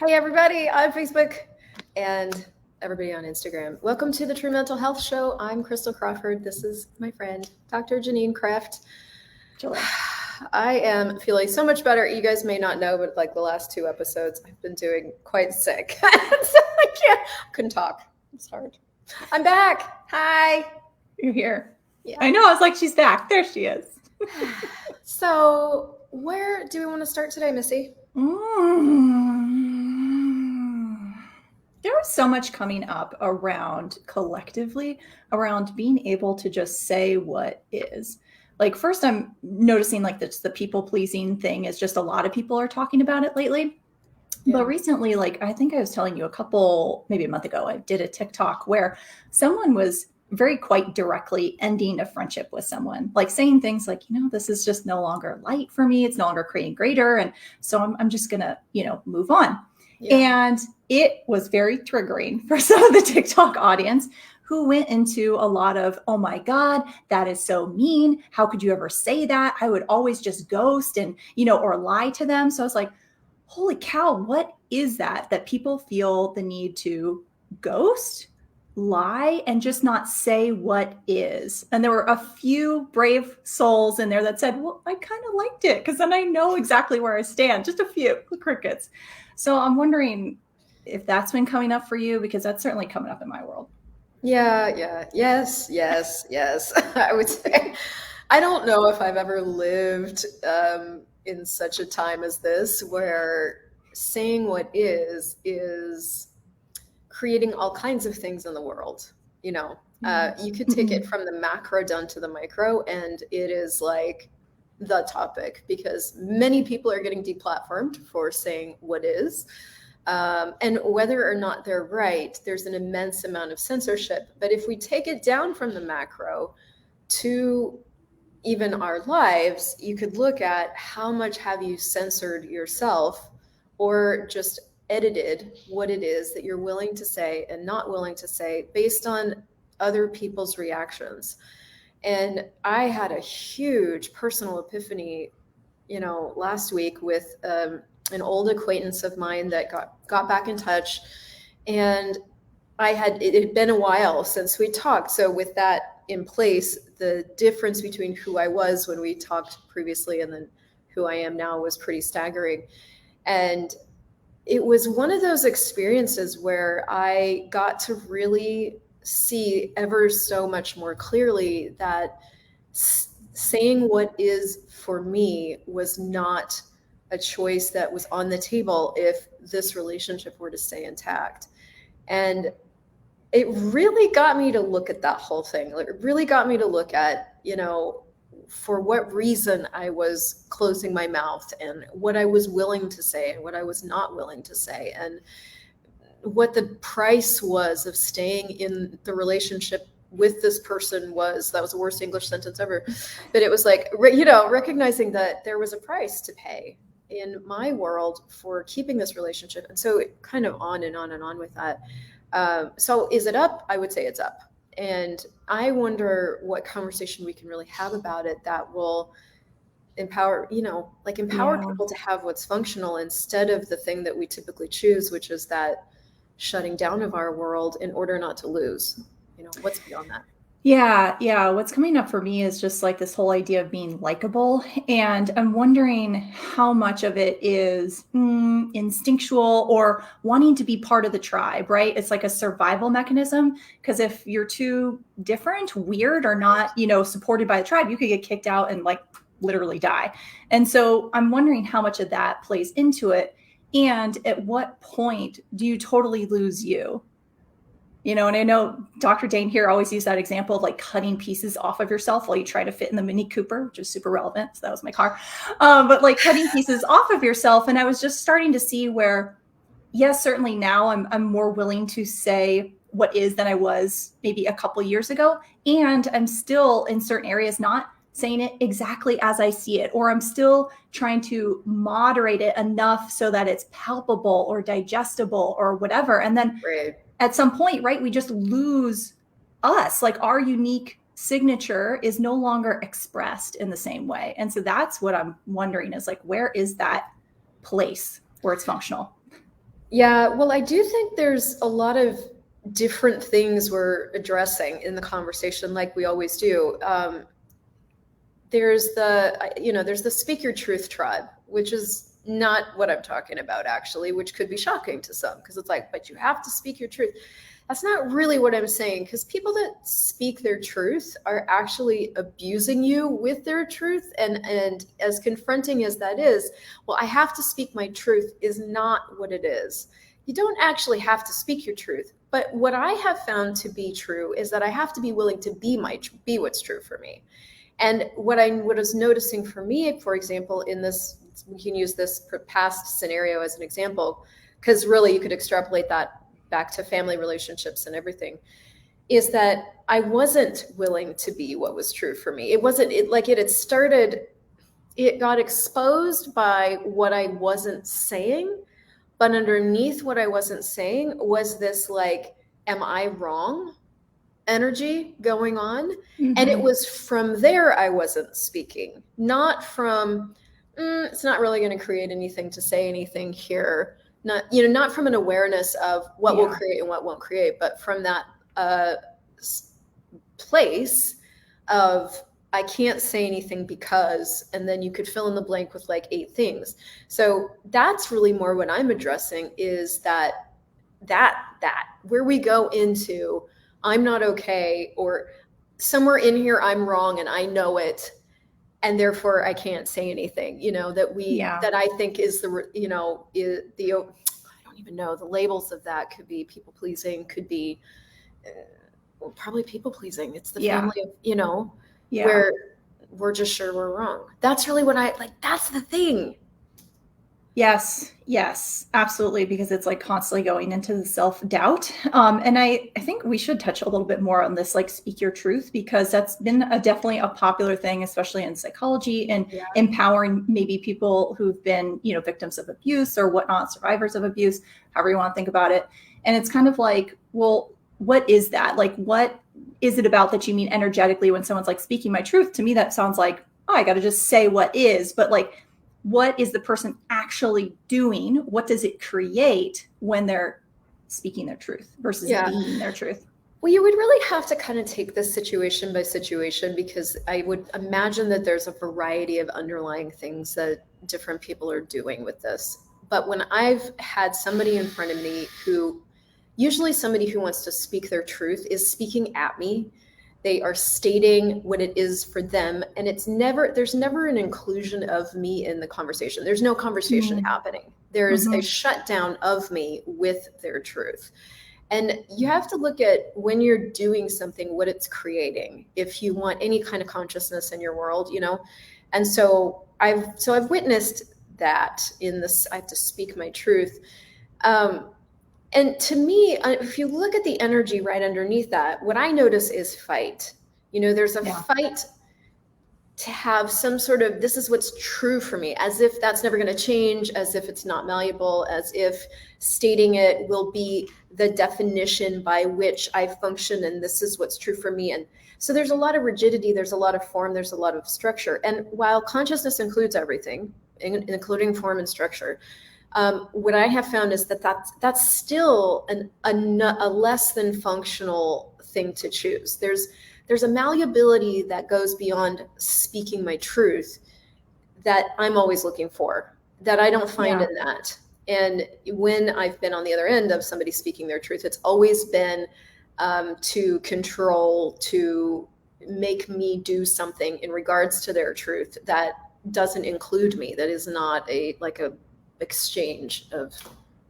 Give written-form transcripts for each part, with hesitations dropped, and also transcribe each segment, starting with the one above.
Hey, everybody on Facebook and everybody on Instagram. Welcome to the True Mental Health Show. I'm Crystal Crawford. This is my friend, Dr. Janine Kreft. Joy. I am feeling so much better. You guys may not know, but like the last 2 episodes, I've been doing quite sick. So I couldn't talk. It's hard. I'm back. Hi. You're here. Yeah. I know. I was like, she's back. There she is. So where do we want to start today, Missy? There was so much coming up around collectively around being able to just say what is. Like, first, I'm noticing like the people pleasing thing is just a lot of people are talking about it lately. Yeah. But recently, like I think I was telling you maybe a month ago, I did a TikTok where someone was very quite directly ending a friendship with someone, like saying things like, this is just no longer light for me. It's no longer creating greater. And so I'm just going to, move on. Yeah. And it was very triggering for some of the TikTok audience who went into a lot of, oh my God, that is so mean. How could you ever say that? I would always just ghost and, or lie to them. So I was like, holy cow, what is that people feel the need to ghost, lie, and just not say what is? And there were a few brave souls in there that said, well, I kind of liked it because then I know exactly where I stand. Just a few crickets. So I'm wondering if that's been coming up for you, because that's certainly coming up in my world. Yeah. Yes. I would say, I don't know if I've ever lived in such a time as this, where saying what is creating all kinds of things in the world. You could take it from the macro down to the micro, and it is like the topic, because many people are getting deplatformed for saying what is. And whether or not they're right, there's an immense amount of censorship. But if we take it down from the macro to even our lives, you could look at how much have you censored yourself or just edited what it is that you're willing to say and not willing to say based on other people's reactions. And I had a huge personal epiphany, last week with an old acquaintance of mine that got back in touch. And it had been a while since we talked. So with that in place, the difference between who I was when we talked previously and then who I am now was pretty staggering. And it was one of those experiences where I got to really see ever so much more clearly that saying what is for me was not a choice that was on the table if this relationship were to stay intact. And it really got me to look at that whole thing. Like, it really got me to look at, for what reason I was closing my mouth, and what I was willing to say and what I was not willing to say, and what the price was of staying in the relationship with this person was. That was the worst English sentence ever. But it was like, recognizing that there was a price to pay in my world for keeping this relationship. And so it kind of on and on and on with that. So is it up? I would say it's up. And I wonder what conversation we can really have about it that will empower people to have what's functional instead of the thing that we typically choose, which is that shutting down of our world in order not to lose. What's beyond that? Yeah. What's coming up for me is just like this whole idea of being likable. And I'm wondering how much of it is instinctual or wanting to be part of the tribe, right? It's like a survival mechanism, because if you're too different, weird, or not, supported by the tribe, you could get kicked out and like literally die. And so I'm wondering how much of that plays into it. And at what point do you totally lose you? And I know Dr. Dane here always used that example of like cutting pieces off of yourself while you try to fit in the Mini Cooper, which is super relevant. So that was my car. But like cutting pieces off of yourself. And I was just starting to see where, yes, certainly now I'm more willing to say what is than I was maybe a couple years ago. And I'm still in certain areas not saying it exactly as I see it, or I'm still trying to moderate it enough so that it's palpable or digestible or whatever. And then at some point, right, we just lose us, like our unique signature is no longer expressed in the same way. And so that's what I'm wondering is like, where is that place where it's functional? Yeah, well, I do think there's a lot of different things we're addressing in the conversation, like we always do. There's the speak your truth tribe, which is not what I'm talking about, actually, which could be shocking to some because it's like, but you have to speak your truth. That's not really what I'm saying, because people that speak their truth are actually abusing you with their truth. And as confronting as that is, well, I have to speak my truth is not what it is. You don't actually have to speak your truth. But what I have found to be true is that I have to be willing to be what's true for me. And what I was noticing for me, for example, in this, we can use this past scenario as an example, because really you could extrapolate that back to family relationships and everything, is that I wasn't willing to be what was true for me. It got exposed by what I wasn't saying, but underneath what I wasn't saying was this like, am I wrong? Energy going on. Mm-hmm. And it was from there I wasn't speaking, not from, it's not really going to create anything to say anything here. Not from an awareness of what will create and what won't create, but from that place of I can't say anything because, and then you could fill in the blank with like 8 things. So that's really more what I'm addressing, is that where we go into I'm not okay, or somewhere in here I'm wrong and I know it, and therefore I can't say anything, that I think is the I don't even know, the labels of that could be people pleasing, could be probably people pleasing. It's the family of, where we're just sure we're wrong. That's really what that's the thing. Yes, absolutely, because it's like constantly going into the self-doubt. And I think we should touch a little bit more on this, like speak your truth, because that's been definitely a popular thing, especially in psychology and empowering maybe people who've been, victims of abuse or whatnot, survivors of abuse, however you want to think about it. And it's kind of like, well, what is that? Like, what is it about that you mean energetically when someone's like speaking my truth? To me, that sounds like, oh, I got to just say what is, but like, what is the person actually doing? What does it create when they're speaking their truth versus being their truth? Well, you would really have to kind of take this situation by situation, because I would imagine that there's a variety of underlying things that different people are doing with this. But when I've had somebody in front of me usually somebody who wants to speak their truth is speaking at me. They are stating what it is for them. And there's never an inclusion of me in the conversation. There's no conversation happening. There's a shutdown of me with their truth. And you have to look at when you're doing something, what it's creating, if you want any kind of consciousness in your world, And so I've witnessed that in this, I have to speak my truth. And to me, if you look at the energy right underneath that, what I notice is fight. There's a fight to have some sort of, this is what's true for me, as if that's never going to change, as if it's not malleable, as if stating it will be the definition by which I function, and this is what's true for me. And so there's a lot of rigidity, there's a lot of form, there's a lot of structure. And while consciousness includes everything, including form and structure, what I have found is that's still a less than functional thing to choose. There's a malleability that goes beyond speaking my truth that I'm always looking for, that I don't find in that. And when I've been on the other end of somebody speaking their truth, it's always been to control, to make me do something in regards to their truth that doesn't include me, that is not a exchange of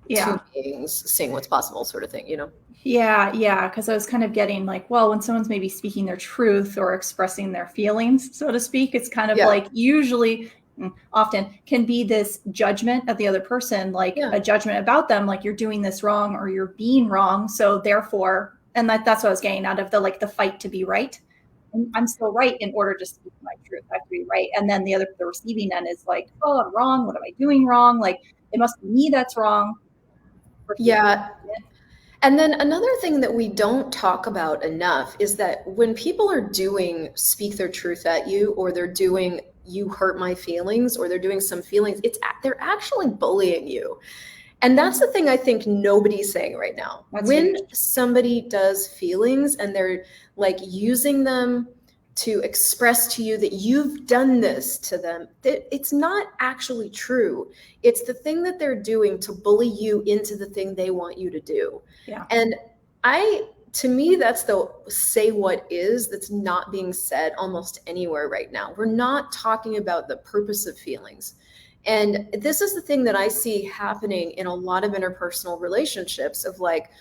two beings seeing what's possible sort of thing, Yeah, because I was kind of getting like, well, when someone's maybe speaking their truth or expressing their feelings, so to speak, it's kind of like usually often can be this judgment of the other person, like a judgment about them, like you're doing this wrong or you're being wrong. So therefore, and that's what I was getting out of the fight to be right. I'm still right in order to speak my truth. I have to be right. And then the receiving end is like, oh, I'm wrong. What am I doing wrong? Like, it must be me that's wrong. Yeah. And then another thing that we don't talk about enough is that when people are doing speak their truth at you, or they're doing you hurt my feelings, or they're doing some feelings, they're actually bullying you. And that's the thing I think nobody's saying right now. That's when huge. somebody does feelings and they're like using them to express to you that you've done this to them, that it's not actually true. It's the thing that they're doing to bully you into the thing they want you to do. Yeah. And to me, that's the say what is that's not being said almost anywhere right now. We're not talking about the purpose of feelings. And this is the thing that I see happening in a lot of interpersonal relationships of like,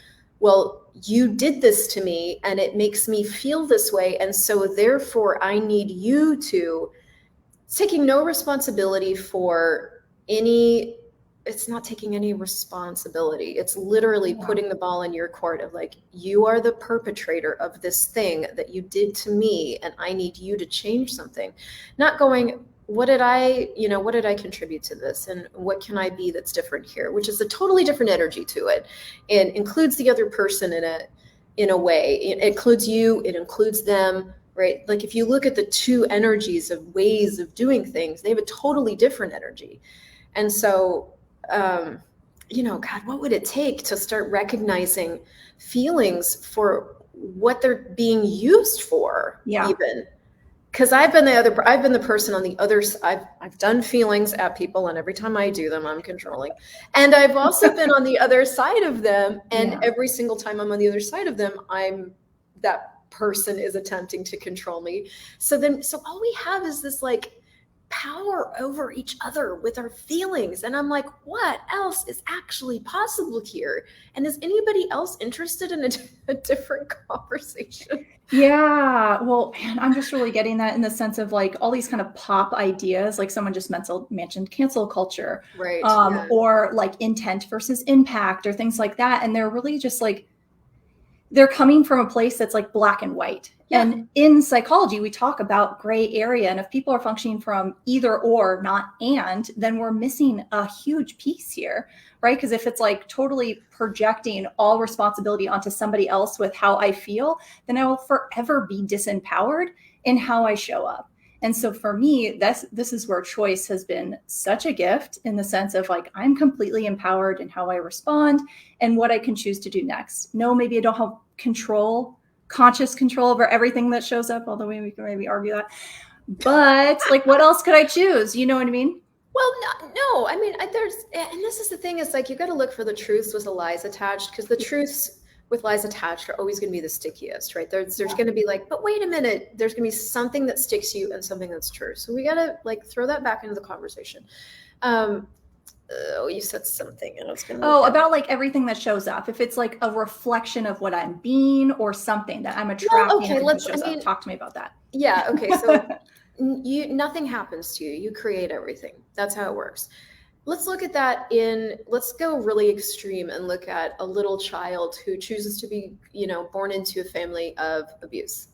well, you did this to me and it makes me feel this way. And so therefore I need you to, taking no responsibility for any, it's not taking any responsibility. It's literally putting the ball in your court of like, you are the perpetrator of this thing that you did to me and I need you to change something. Not going, what did I contribute to this and what can I be that's different here, which is a totally different energy to it, and includes the other person in a way. It includes you, it includes them, right? Like if you look at the two energies of ways of doing things, they have a totally different energy. And so, God, what would it take to start recognizing feelings for what they're being used for? Yeah. Even. Because I've been the person on the other side. I've done feelings at people, and every time I do them, I'm controlling. And I've also been on the other side of them, and every single time I'm on the other side of them, that person is attempting to control me. So all we have is this like power over each other with our feelings. And I'm like, what else is actually possible here? And is anybody else interested in a different conversation? Yeah. Well, man, I'm just really getting that in the sense of like all these kind of pop ideas, like someone just mentioned cancel culture, right? Or like intent versus impact or things like that. And they're really just like, they're coming from a place that's like black and white. Yeah. And in psychology, we talk about gray area. And if people are functioning from either or, not and, then we're missing a huge piece here, right? Because if it's like totally projecting all responsibility onto somebody else with how I feel, then I will forever be disempowered in how I show up. And so for me, this is where choice has been such a gift in the sense of like, I'm completely empowered in how I respond and what I can choose to do next. No, maybe I don't have conscious control over everything that shows up, although we can maybe argue that. But like, what else could I choose? You know what I mean? Well, no. I mean, and this is the thing, is like, you got to look for the truths with the lies attached, because the truths with lies attached are always going to be the stickiest, right? There's going to be like, but wait a minute, there's going to be something that sticks you and something that's true. So we got to like throw that back into the conversation. You said something and I was going to about like everything that shows up. If it's like a reflection of what I'm being or something that I'm attracting. Well, okay, talk to me about that. Yeah. Okay. So nothing happens to you. You create everything. That's how it works. Let's look at that let's go really extreme and look at a little child who chooses to be, born into a family of abuse.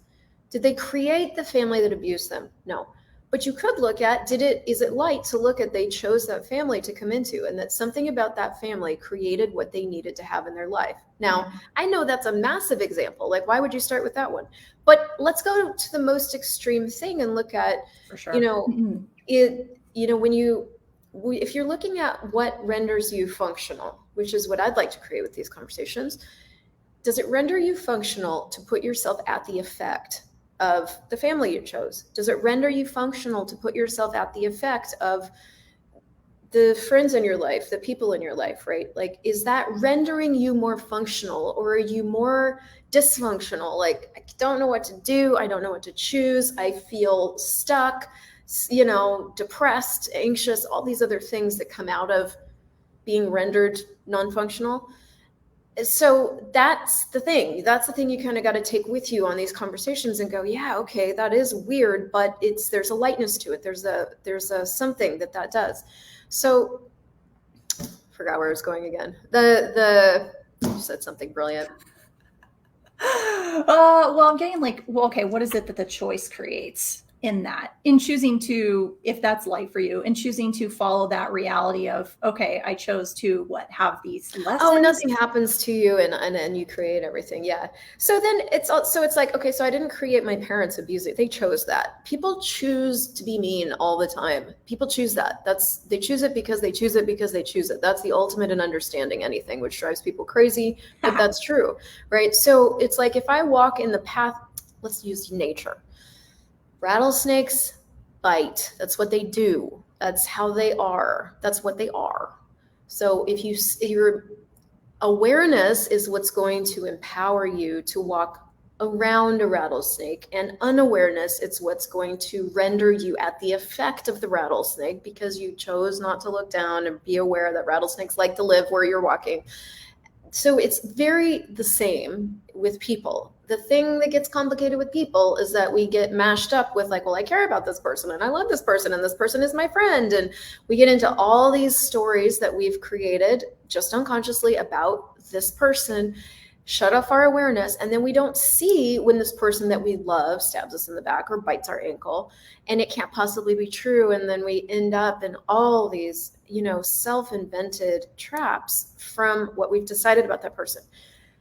Did they create the family that abused them? No. But you could look at, is it light to look at they chose that family to come into, and that something about that family created what they needed to have in their life. Now, I know that's a massive example. Like, why would you start with that one? But let's go to the most extreme thing and look at, for sure. If you're looking at what renders you functional, which is what I'd like to create with these conversations, does it render you functional to put yourself at the effect of the family you chose? Does it render you functional to put yourself at the effect of the friends in your life, the people in your life, right? Like, is that rendering you more functional, or are you more dysfunctional? Like, I don't know what to do. I don't know what to choose. I feel stuck, depressed, anxious, all these other things that come out of being rendered non-functional. So that's the thing. That's the thing you kind of got to take with you on these conversations and go, yeah, okay, that is weird, but there's a lightness to it. There's a something that does. So, forgot where I was going again. You said something brilliant. Well, I'm getting like, okay, what is it that the choice creates? in that, in choosing to, if that's light for you, and choosing to follow that reality of, okay, I chose to have these lessons. Oh, nothing happens to you and you create everything. Yeah. So then it's like, okay, so I didn't create my parents abusing. They chose that. People choose to be mean all the time. People choose that. They choose it because they choose it because they choose it. That's the ultimate in understanding anything, which drives people crazy, but that's true, right? So it's like, if I walk in the path, let's use nature. Rattlesnakes bite. That's what they do. That's how they are. That's what they are. So if your awareness is what's going to empower you to walk around a rattlesnake, and unawareness, it's what's going to render you at the effect of the rattlesnake because you chose not to look down and be aware that rattlesnakes like to live where you're walking. So it's very the same with people. The thing that gets complicated with people is that we get mashed up with like, well, I care about this person and I love this person and this person is my friend. And we get into all these stories that we've created just unconsciously about this person, shut off our awareness. And then we don't see when this person that we love stabs us in the back or bites our ankle, and it can't possibly be true. And then we end up in all these, self-invented traps from what we've decided about that person.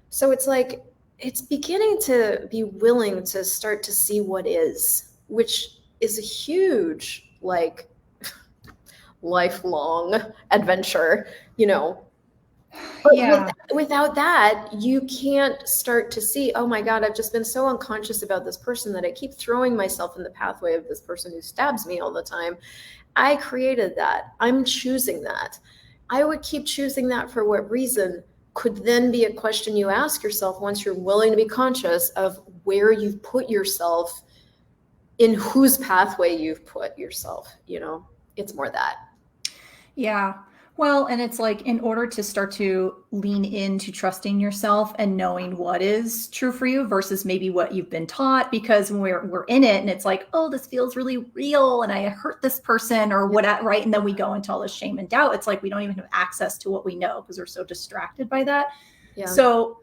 So it's like, it's beginning to be willing to start to see what is, which is a huge, like, lifelong adventure, But Yeah. without that, you can't start to see, oh my God, I've just been so unconscious about this person that I keep throwing myself in the pathway of this person who stabs me all the time. I created that. I'm choosing that. I would keep choosing that for what reason could then be a question you ask yourself once you're willing to be conscious of where you've put yourself, in whose pathway you've put yourself. It's more that. Yeah. Well, and it's like, in order to start to lean into trusting yourself and knowing what is true for you versus maybe what you've been taught, because when we're in it and it's like, oh, this feels really real and I hurt this person or what, right? And then we go into all this shame and doubt. It's like, we don't even have access to what we know because we're so distracted by that. Yeah. So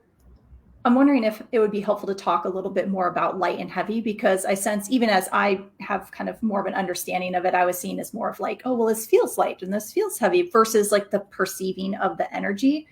I'm wondering if it would be helpful to talk a little bit more about light and heavy, because I sense, even as I have kind of more of an understanding of it, I was seeing as more of like, oh, well, this feels light and this feels heavy versus like the perceiving of the energy.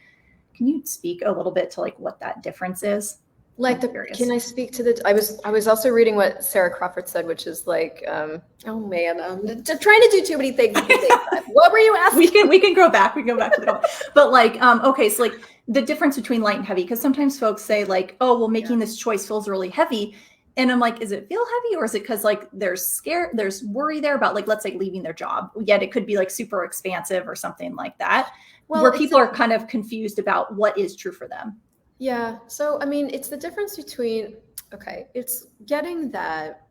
Can you speak a little bit to like what that difference is? Like can I speak to I was also reading what Sarah Crawford said, which is like, oh man, I'm trying to do too many things at the same time. What were you asking? We can go back. We can go back to the goal. But like, okay, so like the difference between light and heavy, because sometimes folks say like, oh, well, making this choice feels really heavy. And I'm like, is it feel heavy, or is it because like there's worry there about like, let's say leaving their job, yet it could be like super expansive or something like that, where people are kind of confused about what is true for them. Yeah. So, I mean, it's the difference between, okay, it's getting that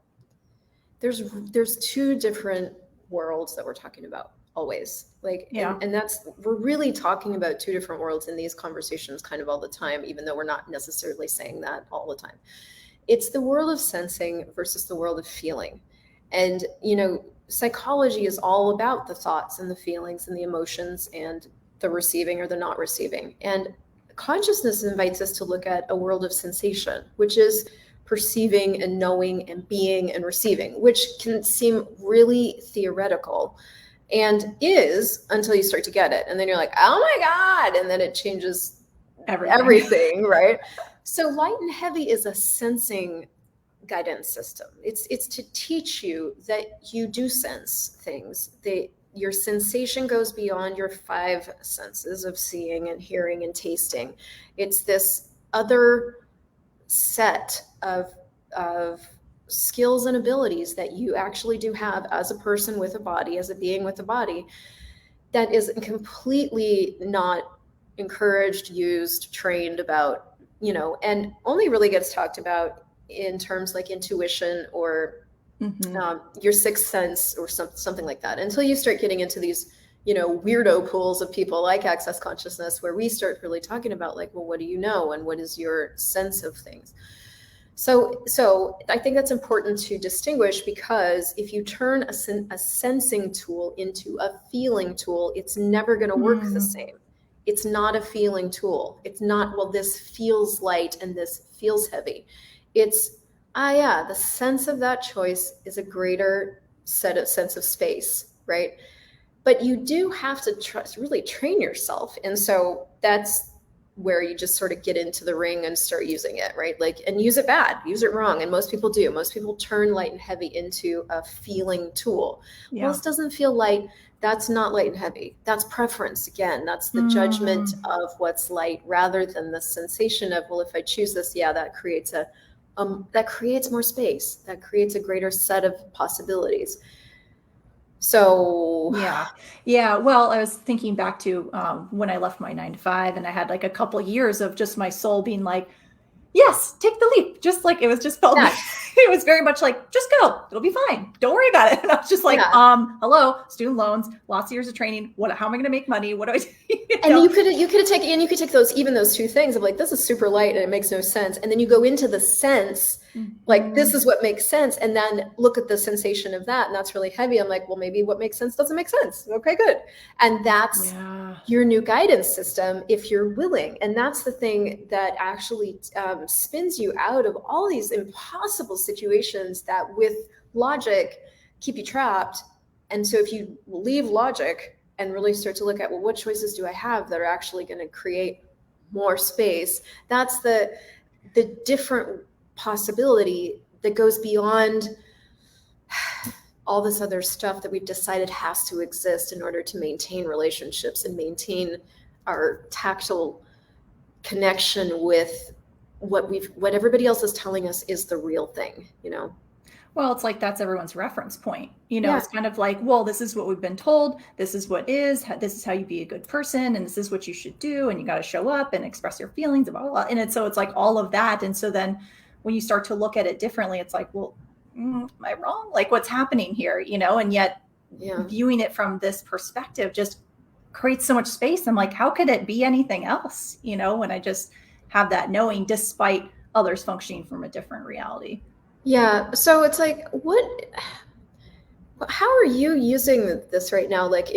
there's two different worlds that we're talking about always. Like, yeah. And we're really talking about two different worlds in these conversations kind of all the time, even though we're not necessarily saying that all the time. It's the world of sensing versus the world of feeling. And, psychology is all about the thoughts and the feelings and the emotions and the receiving or the not receiving. And consciousness invites us to look at a world of sensation, which is perceiving and knowing and being and receiving, which can seem really theoretical and is until you start to get it. And then you're like, oh my God. And then it changes everything, right? So light and heavy is a sensing guidance system. It's to teach you that you do sense things. Your sensation goes beyond your five senses of seeing and hearing and tasting. It's this other set of skills and abilities that you actually do have as a person with a body, as a being with a body, that is completely not encouraged, used, trained about, and only really gets talked about in terms like intuition or your sixth sense or something like that, until you start getting into these, weirdo pools of people like Access Consciousness, where we start really talking about like, well, what do you know? And what is your sense of things? So I think that's important to distinguish, because if you turn a sensing tool into a feeling tool, it's never going to work the same. It's not a feeling tool. It's not, well, this feels light and this feels heavy. It's, Yeah, the sense of that choice is a greater sense of space, right? But you do have to really train yourself. And so that's where you just sort of get into the ring and start using it, right? Like, and use it bad, use it wrong. And most people do. Most people turn light and heavy into a feeling tool. Yeah. Well, this doesn't feel light. That's not light and heavy. That's preference. Again, that's the judgment of what's light rather than the sensation of, well, if I choose this, yeah, that creates that creates more space. That creates a greater set of possibilities. So yeah. Well, I was thinking back to when I left my 9 to 5, and I had like a couple years of just my soul being like, yes, take the leap. Just like, it was just felt like, it was very much like, just go, it'll be fine. Don't worry about it. And I was just like, hello, student loans, lots of years of training. How am I going to make money? What do I do? And you could take those two things of like, this is super light and it makes no sense. And then you go into the sense, like, this is what makes sense. And then look at the sensation of that. And that's really heavy. I'm like, well, maybe what makes sense doesn't make sense. Okay, good. And that's your new guidance system if you're willing. And that's the thing that actually spins you out of all these impossible situations that with logic keep you trapped. And so if you leave logic and really start to look at, well, what choices do I have that are actually going to create more space? That's the different possibility that goes beyond all this other stuff that we've decided has to exist in order to maintain relationships and maintain our tactile connection with what everybody else is telling us is the real thing, you know? Well, it's like that's everyone's reference point. It's kind of like, well, this is what we've been told. This is what is. This is how you be a good person, and this is what you should do. And you got to show up and express your feelings, blah, blah, blah. And so it's like all of that. And so then when you start to look at it differently, it's like, well, am I wrong? Like, what's happening here? And yet viewing it from this perspective just creates so much space. I'm like, how could it be anything else? When I just have that knowing, despite others functioning from a different reality. Yeah. So it's like, how are you using this right now? Like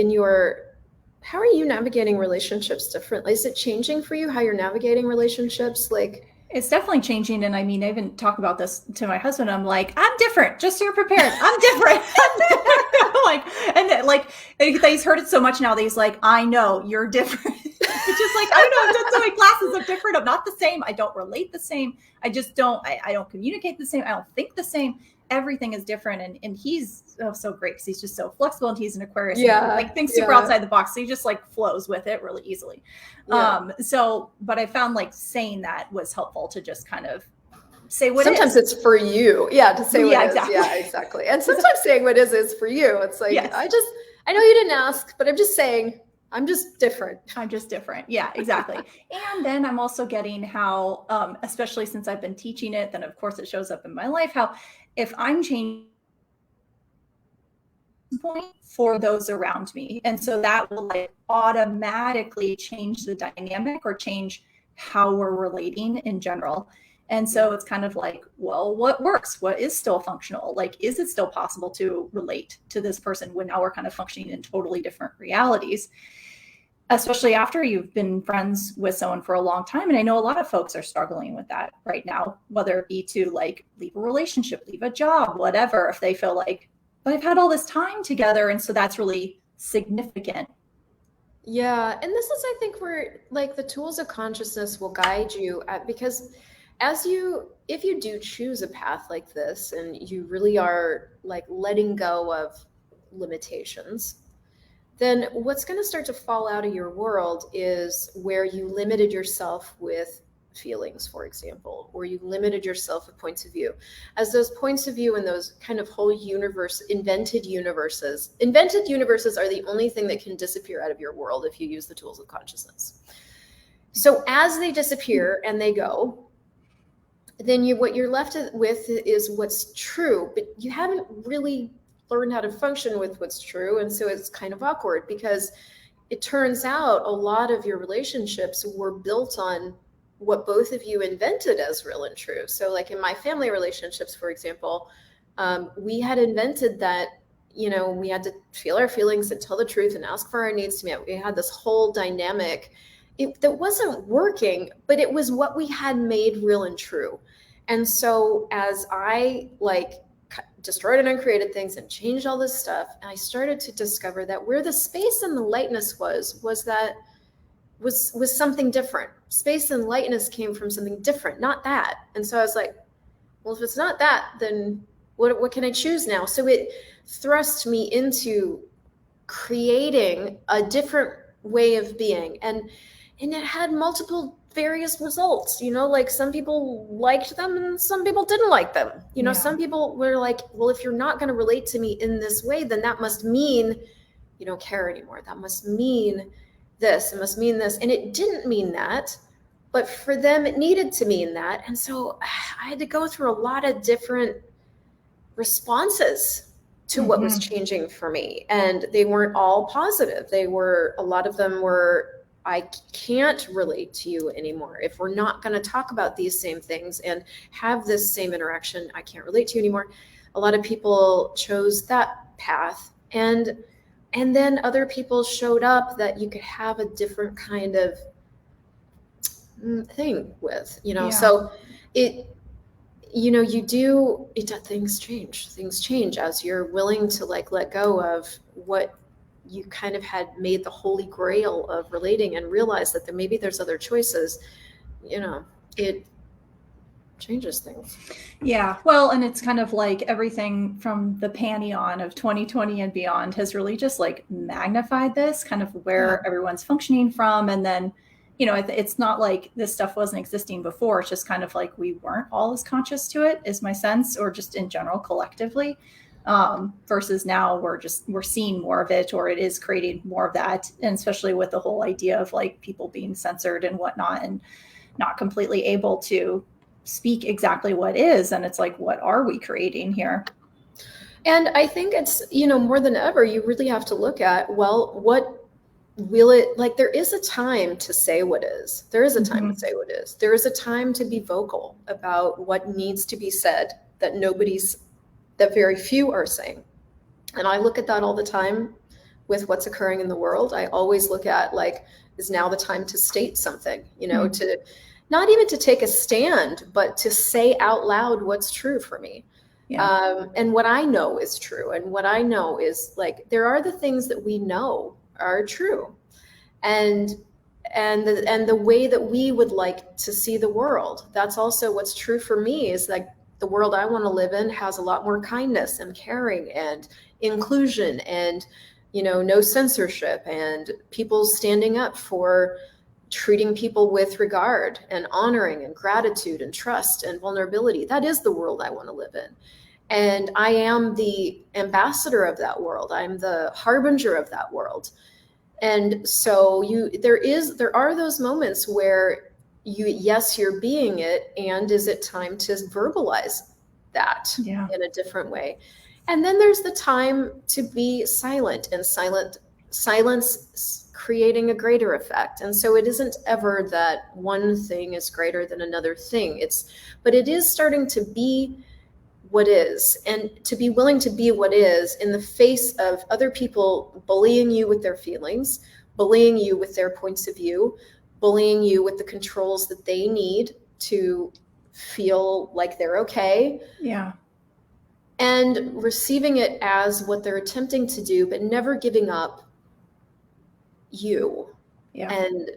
how are you navigating relationships differently? Is it changing for you how you're navigating relationships? Like, it's definitely changing. And I mean, I even talk about this to my husband. I'm like, I'm different. Just so you're prepared. I'm different. He's heard it so much now that he's like, I know you're different. It's just like, I know I've done so many classes of different. I'm not the same. I don't relate the same. I just don't, I don't communicate the same. I don't think the same. Everything is different. And he's so great because he's just so flexible, and he's an Aquarius. And thinks super outside the box. So he just like flows with it really easily. But I found like saying that was helpful to just kind of say what sometimes is. It's for you. To say what exactly. is. Yeah, exactly. And sometimes saying what is for you. It's like, I know you didn't ask, but I'm just saying, I'm just different. Yeah, exactly. And then I'm also getting how, especially since I've been teaching it, then of course it shows up in my life, how if I'm changing point for those around me. And so that will like automatically change the dynamic or change how we're relating in general. And so it's kind of like, well, what works? What is still functional? Like, is it still possible to relate to this person when now we're kind of functioning in totally different realities? Especially after you've been friends with someone for a long time. And I know a lot of folks are struggling with that right now, whether it be to like leave a relationship, leave a job, whatever, if they feel like, but I've had all this time together. And so that's really significant. Yeah. And this is, I think, where like the tools of consciousness will guide you because if you do choose a path like this and you really are like letting go of limitations, then what's going to start to fall out of your world is where you limited yourself with feelings, for example, or you limited yourself with points of view. As those points of view and those kind of whole invented universes are the only thing that can disappear out of your world if you use the tools of consciousness. So as they disappear and they go, then what you're left with is what's true, but you haven't really learned how to function with what's true. And so it's kind of awkward because it turns out a lot of your relationships were built on what both of you invented as real and true. So like in my family relationships, for example, we had invented that, we had to feel our feelings and tell the truth and ask for our needs to be met. We had this whole dynamic that wasn't working, but it was what we had made real and true. And so as I like destroyed and uncreated things and changed all this stuff, and I started to discover that where the space and the lightness was something different. Space and lightness came from something different, not that. And so I was like, well, if it's not that, then what can I choose now? So it thrust me into creating a different way of being, and it had multiple various results, like some people liked them and some people didn't like them. Some people were like, well, if you're not going to relate to me in this way, then that must mean you don't care anymore. That must mean this. It must mean this. And it didn't mean that, but for them it needed to mean that. And so I had to go through a lot of different responses to what was changing for me, and they weren't all positive. A lot of them were, I can't relate to you anymore. If we're not going to talk about these same things and have this same interaction, I can't relate to you anymore. A lot of people chose that path, and then other people showed up that you could have a different kind of thing with, so things change as you're willing to like let go of what you kind of had made the holy grail of relating, and realize that maybe there's other choices. It changes things. Yeah. Well, and it's kind of like everything from the pantheon of 2020 and beyond has really just like magnified this kind of where everyone's functioning from. And then, it's not like this stuff wasn't existing before. It's just kind of like we weren't all as conscious to it, is my sense, or just in general collectively. Versus now we're seeing more of it, or it is creating more of that. And especially with the whole idea of like people being censored and whatnot and not completely able to speak exactly what is. And it's like, what are we creating here? And I think it's, more than ever, you really have to look at, well, what will it, like, there is a time to say what is. There is a time to say what is. There is a time to be vocal about what needs to be said that very few are saying. And I look at that all the time with what's occurring in the world. I always look at, like, is now the time to state something, to not even to take a stand, but to say out loud what's true for me. Yeah. And what I know is true. And what I know is, like, there are the things that we know are true. And the way that we would like to see the world. That's also what's true for me, is like the world I want to live in has a lot more kindness and caring and inclusion and, no censorship, and people standing up for treating people with regard and honoring and gratitude and trust and vulnerability. That is the world I want to live in. And I am the ambassador of that world. I'm the harbinger of that world. And so there are those moments where you're being it, and is it time to verbalize that in a different way? And then there's the time to be silent, and silence creating a greater effect. And so it isn't ever that one thing is greater than another thing. But it is starting to be what is, and to be willing to be what is in the face of other people bullying you with their feelings, bullying you with their points of view, bullying you with the controls that they need to feel like they're okay. Yeah. And receiving it as what they're attempting to do, but never giving up you. Yeah. And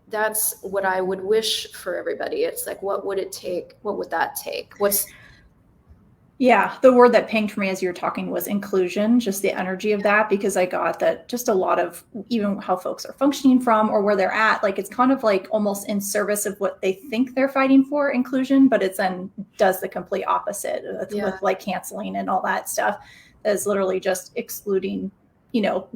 that's what I would wish for everybody. It's like, what would it take? What would that take? Yeah, the word that pinged for me as you were talking was inclusion, just the energy of that, because I got that just a lot of even how folks are functioning from or where they're at, like it's kind of like almost in service of what they think they're fighting for, inclusion, but it's then does the complete opposite with like canceling and all that stuff. That is literally just excluding,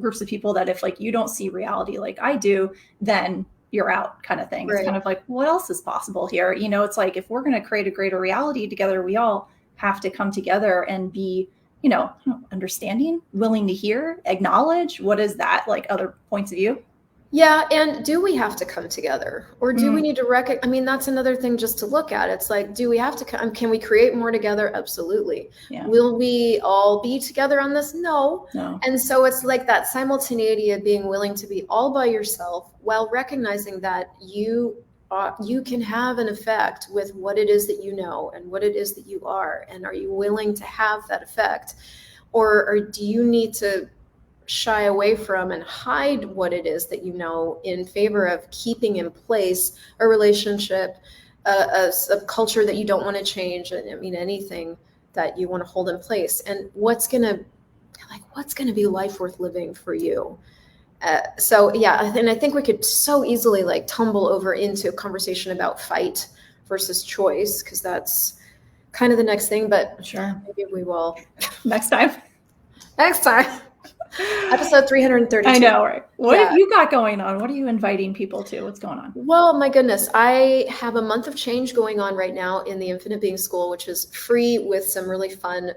groups of people that if like you don't see reality like I do, then you're out kind of thing. Right. It's kind of like, what else is possible here? It's like, if we're going to create a greater reality together, we all have to come together and be, understanding, willing to hear, acknowledge, what is that, like other points of view? Yeah. And do we have to come together, or do we need to recognize? That's another thing just to look at. It's like, do we have to come? Can we create more together? Absolutely. Yeah. Will we all be together on this? No. And so it's like that simultaneity of being willing to be all by yourself while recognizing that you you can have an effect with what it is that you know and what it is that you are. And are you willing to have that effect? Or do you need to shy away from and hide what it is that you know in favor of keeping in place a relationship, a culture that you don't want to change? I mean, anything that you want to hold in place. And what's going to be life worth living for you? So yeah, and I think we could so easily like tumble over into a conversation about fight versus choice, because that's kind of the next thing, but Sure. maybe we will Next time. Episode 332. I know, right? What have you got going on? What are you inviting people to? What's going on? Well, my goodness, I have a month of change going on right now in the Infinite Being School, which is free with some really fun,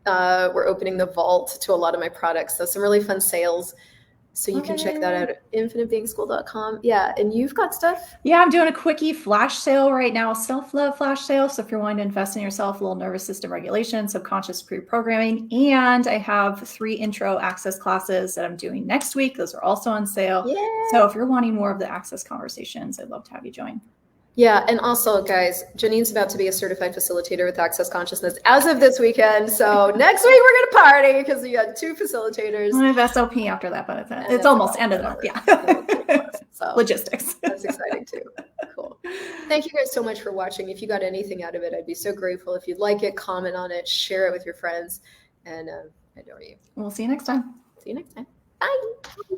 we're opening the vault to a lot of my products, so some really fun sales. So you can check that out at infinitebeingschool.com. Yeah, and you've got stuff? Yeah, I'm doing a quickie flash sale right now, self-love flash sale. So if you're wanting to invest in yourself, a little nervous system regulation, subconscious pre-programming, and I have 3 intro access classes that I'm doing next week. Those are also on sale. Yeah. So if you're wanting more of the access conversations, I'd love to have you join. Yeah, and also, guys, Janine's about to be a certified facilitator with Access Consciousness as of this weekend. So next week we're gonna party because we got 2 facilitators. I have SOP after that, but it's almost end of the month. Yeah. So logistics. That's exciting too. Cool. Thank you guys so much for watching. If you got anything out of it, I'd be so grateful. If you'd like it, comment on it, share it with your friends, and I adore you. We'll see you next time. See you next time. Bye.